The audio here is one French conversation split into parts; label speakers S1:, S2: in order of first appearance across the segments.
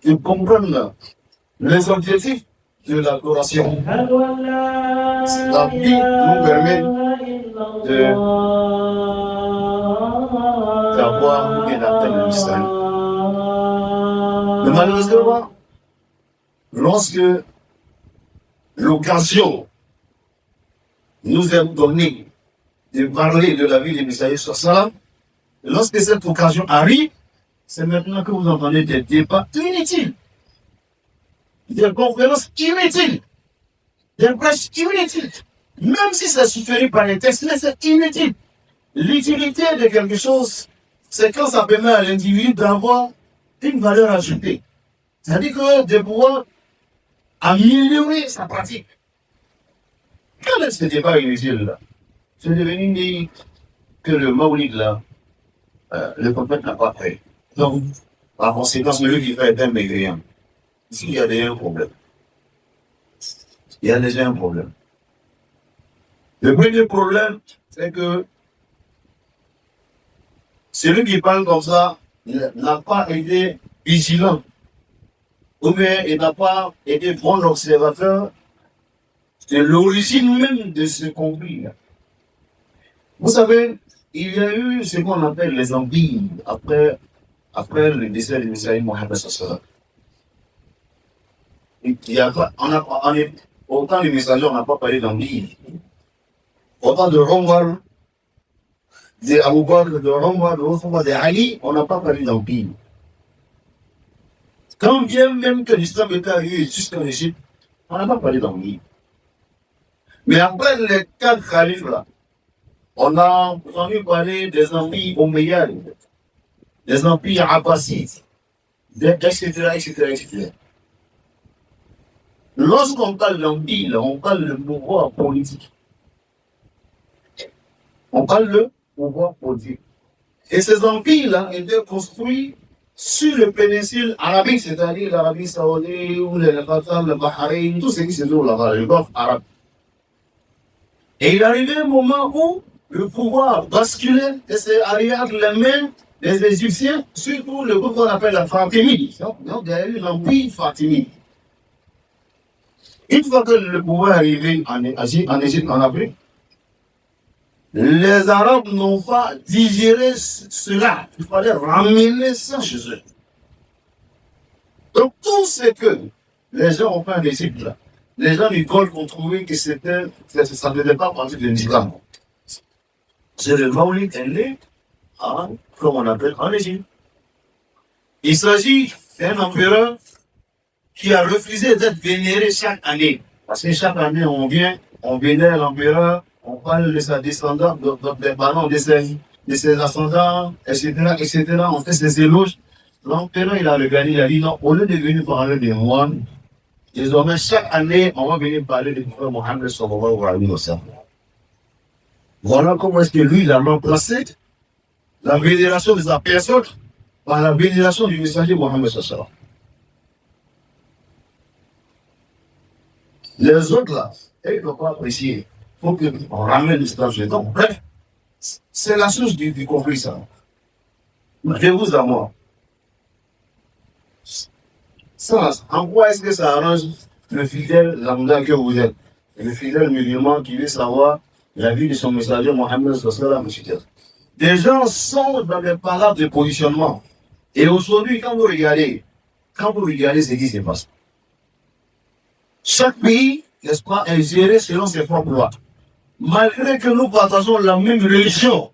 S1: qui comprennent les objectifs de l'adoration. La Bible nous permet d'avoir une atteinte mystère. Mais malheureusement, lorsque l'occasion nous est donnée de parler de la vie de Messiah sur ça, lorsque cette occasion arrive, c'est maintenant que vous entendez des débats inutiles, des conférences inutiles, des prêches inutiles. Même si c'est soutenu par les textes, mais c'est inutile. L'utilité de quelque chose, c'est quand ça permet à l'individu d'avoir une valeur ajoutée. C'est-à-dire que de pouvoir améliorer sa pratique. Quel est ce débat inutile là? C'est devenu dit que le Maoulid là, le prophète n'a pas fait. Donc, par conséquent, celui qui fait est un maigriant. Ici, il y a déjà un problème. Il y a déjà un problème. Le premier problème, c'est que celui qui parle comme ça n'a pas été vigilant, ou bien il n'a pas été bon observateur de l'origine même de ce conflit. Vous savez, il y a eu ce qu'on appelle les empires après le décès de Messiah Mohammed Sallallahu. Autant les messagers, on n'a pas parlé d'empire. Autant de Omar, de Abu Bakr, de Omar, de Othman, de Ali, on n'a pas parlé d'empire. Quand bien même que l'islam est arrivé jusqu'en Égypte, on n'a pas parlé d'empire. Mais après les 4 khalifes là, on a entendu parler des empires omeyyades, des empires abbassides, etc. Lorsqu'on parle d'empire, on parle de pouvoir politique. On parle de pouvoir politique. Et ces empires-là étaient construits sur le péninsule arabique, c'est-à-dire l'Arabie Saoudite, ou le Qatar, le Bahreïn, tout ce qui se trouve là-bas, le golfe arabe. Et il arrivait un moment où le pouvoir basculait et c'est arrivé entre les mains des Égyptiens, surtout le groupe qu'on appelle la Fatimide. Donc il y a eu l'empire Fatimide. Une fois que le pouvoir est arrivé en Égypte, en Afrique, les Arabes n'ont pas digéré cela. Il fallait ramener ça chez eux. Donc tout ce que les gens ont fait en Égypte, là, les gens du Golfe ont trouvé que ça ne devait pas partir de l'islam. C'est le Maoulid né, comme on appelle, en Égypte. Il s'agit d'un empereur qui a refusé d'être vénéré chaque année. Parce que chaque année, on vénère l'empereur, on parle de sa descendance, des parents de ses ascendants, etc. On fait ses éloges. L'empereur, il a regardé, il a dit non, au lieu de venir parler des moines, désormais, chaque année, on va venir parler du prophète Mohammed sallallahu alayhi wa sallam. Voilà comment est-ce que lui, il a remplacé la vénération de sa personne par la vénération du messager Mohammed sallallahu. Les autres là, ils ne peuvent pas apprécier. Il faut qu'on ramène l'islam chez eux. Donc, bref, c'est la source du conflit, ça. Je vous à moi. Ça, en quoi est-ce que ça arrange le fidèle lambda que vous êtes, le fidèle musulman qui veut savoir la vie de son messager Mohammed sallallahu alayhi wa sallam? Des gens sont dans des parades de positionnement. Et aujourd'hui, quand vous regardez ce qui se passe, chaque pays, n'est-ce pas, est géré selon ses propres lois. Malgré que nous partageons la même religion,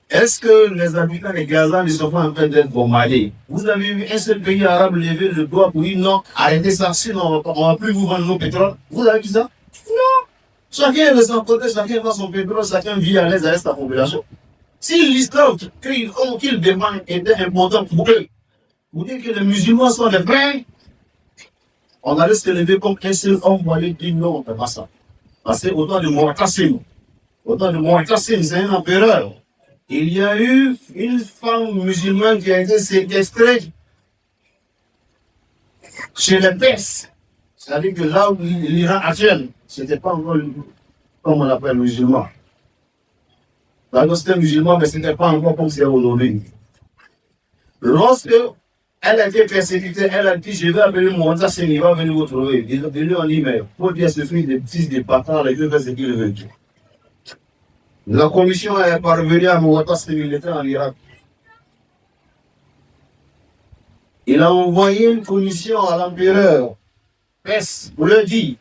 S1: est-ce que les habitants de Gaza ne sont pas en train d'être bombardés? Vous avez vu un seul pays arabe lever le doigt pour dire non, arrêtez ça, sinon on ne va plus vous vendre nos pétroles. Vous avez vu ça? Non. Chacun est de son côté, chacun vend son pétrole, chacun vit à l'aise avec sa population. Si l'islam qu'il demande était important pour eux, vous dites que les musulmans sont des frères, on allait se lever comme un seul homme pour aller dire non, on ne fait pas ça. Parce que autant de Mu'tasim, c'est un empereur. Il y a eu une femme musulmane qui a été séquestrée chez les Perses. C'est-à-dire que là où l'Iran actuel, ce n'était pas encore, comme on l'appelle, musulman. Là, c'était musulman, mais ce n'était pas encore comme c'est aujourd'hui. Lorsque Elle a été persécutée, elle a dit, je vais appeler mon assassin, il va venir vous trouver. Ils ont venu en dit, mais pour dire ce fils de bâtard, les deux ce qu'il veut. La commission est parvenue à Mouatas militaire en Irak. Il a envoyé une commission à l'empereur Perse pour lui dire,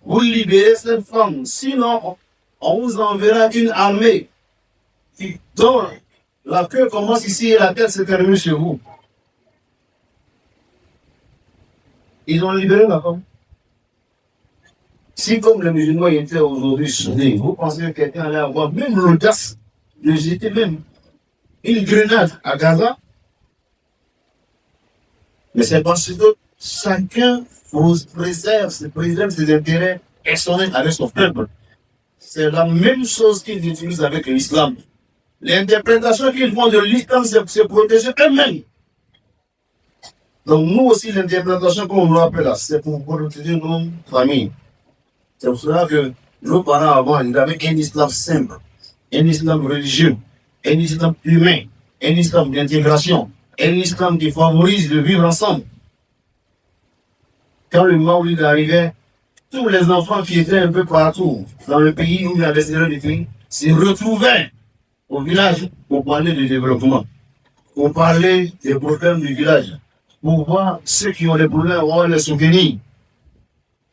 S1: vous libérez cette femme, sinon on vous enverra une armée dont la queue commence ici et la tête se termine chez vous. Ils ont libéré la femme. Si comme les musulmans étaient aujourd'hui soudés, vous pensez que quelqu'un allait avoir même l'audace de jeter même une grenade à Gaza? Mais c'est parce que chacun préserve ses intérêts personnels avec son peuple. C'est la même chose qu'ils utilisent avec l'islam. L'interprétation qu'ils font de l'islam, c'est se protéger eux-mêmes. Donc nous aussi, l'interprétation qu'on nous appelle là, c'est pour protéger nos familles. C'est pour cela que nos parents avant, ils avaient un islam simple, un islam religieux, un islam humain, un islam d'intégration, un islam qui favorise le vivre ensemble. Quand le Maoulid arrivait, tous les enfants qui étaient un peu partout, dans le pays où il y a des erreurs du pays, se retrouvaient au village pour parler du développement, pour parler des problèmes du village, pour voir ceux qui ont des problèmes, on va les soutenir.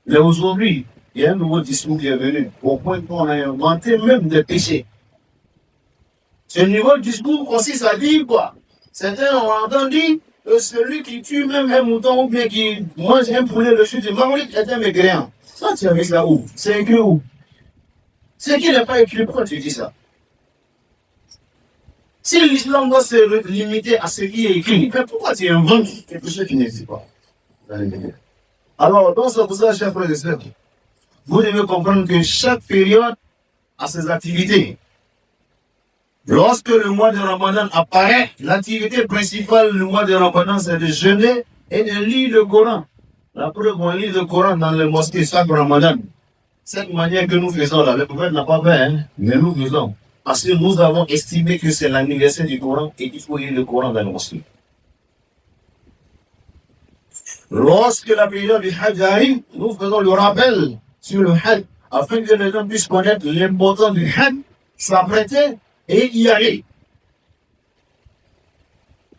S1: Mais aujourd'hui, il y a un nouveau discours qui est venu, au point qu'on a inventé même des péchés. Ce nouveau discours consiste à dire quoi? Certains ont entendu que celui qui tue même un mouton ou bien qui mange un poulet le chute du Maoulid est un mécréant. Ça, tu as vu ça où? C'est écrit où? C'est qui n'est pas écrit, pourquoi tu dis ça? Si l'islam doit se limiter à ce qui est écrit, pourquoi tu inventes quelque chose qui n'existe pas? Alors, dans ce pour ça, chers frères et sœurs, vous devez comprendre que chaque période a ses activités. Lorsque le mois de Ramadan apparaît, l'activité principale du mois de Ramadan, c'est de jeûner et de lire le Coran. La preuve, on lit le Coran dans les mosquées chaque Ramadan. Cette manière que nous faisons là, le prophète n'a pas fait, hein, mais nous faisons. Parce que nous avons estimé que c'est l'anniversaire du Coran et qu'il faut lire le Coran dans les mosquées. Lorsque la période du Hajj arrive, nous faisons le rappel sur le Hajj, afin que les gens puissent connaître l'importance du Hajj, s'apprêter et y aller.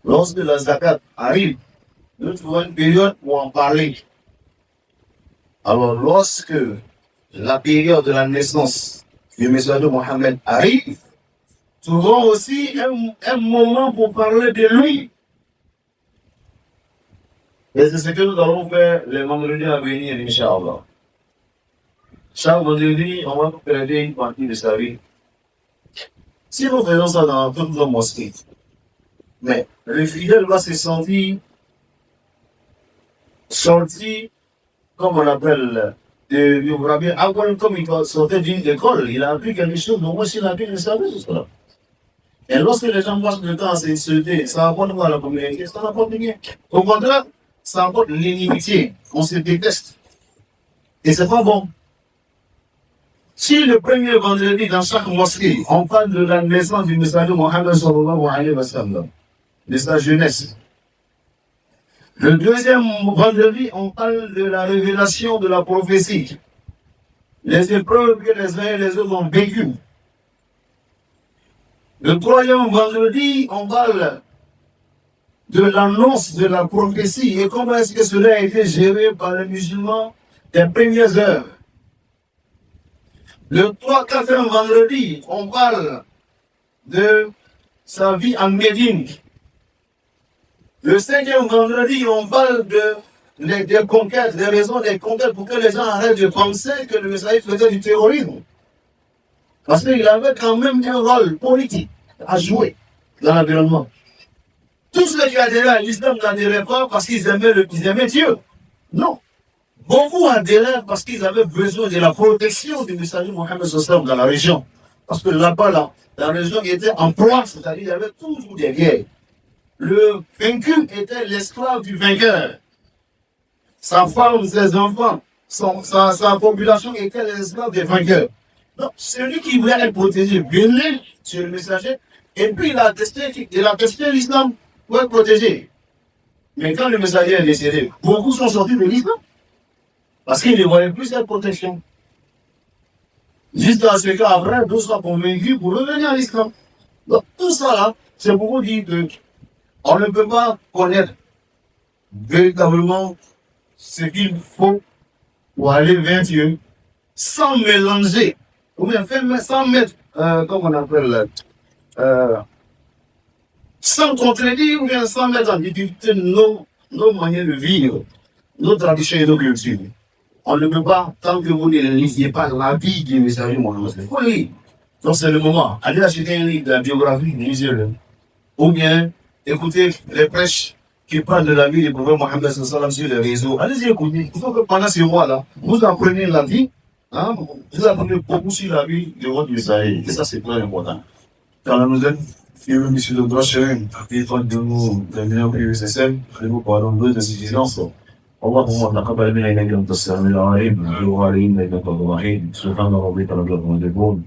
S1: Lorsque la zakat arrive, nous trouvons une période pour en parler. Alors, lorsque la période de la naissance du messager Mohammed arrive, nous trouvons aussi un moment pour parler de lui. Et c'est ce que nous allons faire les vendredis à venir, Inch'Allah. Chaque vendredi, on va prêter une partie de sa vie. Si nous faisons ça dans toutes nos mosquées, mais le fidèle va se sentir sorti, comme on appelle, comme il sortait d'une école, il a appris quelque chose, mais moi, s'il a appris, il savait tout cela. Et lorsque les gens passent le temps à s'insulter, ça apporte quoi à la communauté? Ça n'apporte rien. Au contraire, ça apporte l'inimitié. On se déteste. Et c'est pas bon. Si le premier vendredi dans chaque mosquée, on parle de la naissance du messager Mohammed sallallahu alayhi wa sallam, de sa jeunesse. Le deuxième vendredi, on parle de la révélation de la prophétie. Les épreuves que les uns et les autres ont vécues. Le troisième vendredi, on parle de l'annonce de la prophétie et comment est-ce que cela a été géré par les musulmans des premières heures. Le 4e vendredi, on parle de sa vie en Médine. Le 5e vendredi, on parle des conquêtes, des raisons des conquêtes pour que les gens arrêtent de penser que le messager faisait du terrorisme. Parce qu'il avait quand même un rôle politique à jouer dans l'environnement. Tous ceux qui adhéraient à l'islam n'adhéraient pas parce qu'ils aimaient Dieu. Non. Beaucoup adhéraient parce qu'ils avaient besoin de la protection du messager Mohammed sallallahu dans la région. Parce que là-bas, la région était en proie, c'est-à-dire qu'il y avait toujours des guerres. Le vaincu était l'esclave du vainqueur. Sa femme, ses enfants, sa population était l'esclave des vainqueurs. Donc, celui qui voulait être protégé venait sur le messager, et puis il a testé l'islam pour être protégé. Mais quand le messager est décédé, beaucoup sont sortis de l'islam. Parce qu'ils ne voyaient plus cette protection. Jusqu'à ce qu'après, d'autres soient convaincus pour revenir à l'islam. Donc tout ça là, c'est pour vous dire qu'on ne peut pas connaître véritablement ce qu'il faut pour aller vers Dieu sans mélanger, ou bien sans mettre, comment on appelle, sans contredire, ou bien sans mettre en difficulté nos manières de vivre, nos traditions et nos cultures. On ne peut pas, tant que vous ne lisiez pas la vie du messager Mohammed. Il faut lire. Donc c'est le moment. Allez acheter un livre de la biographie, lisez-le. Ou bien écoutez les prêches qui parlent de la vie du prophète Mohammed sur les réseaux. Allez-y écouter. Il faut que pendant ces mois-là, vous apprenez la vie, hein, vous apprenez beaucoup sur la vie de votre messager. Et ça, c'est très important. Quand nous sommes monsieur le Brocherin, de nous, de nous parlons de suffisance. اللهم تقبل منا انك انت السميع العليم وعليم انك انت الرحيم سبحان ربك رب العزه عما يصفون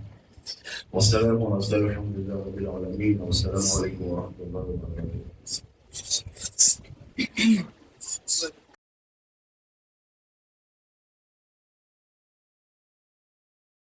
S1: والسلام على الحمد لله رب العالمين والسلام عليكم ورحمه الله وبركاته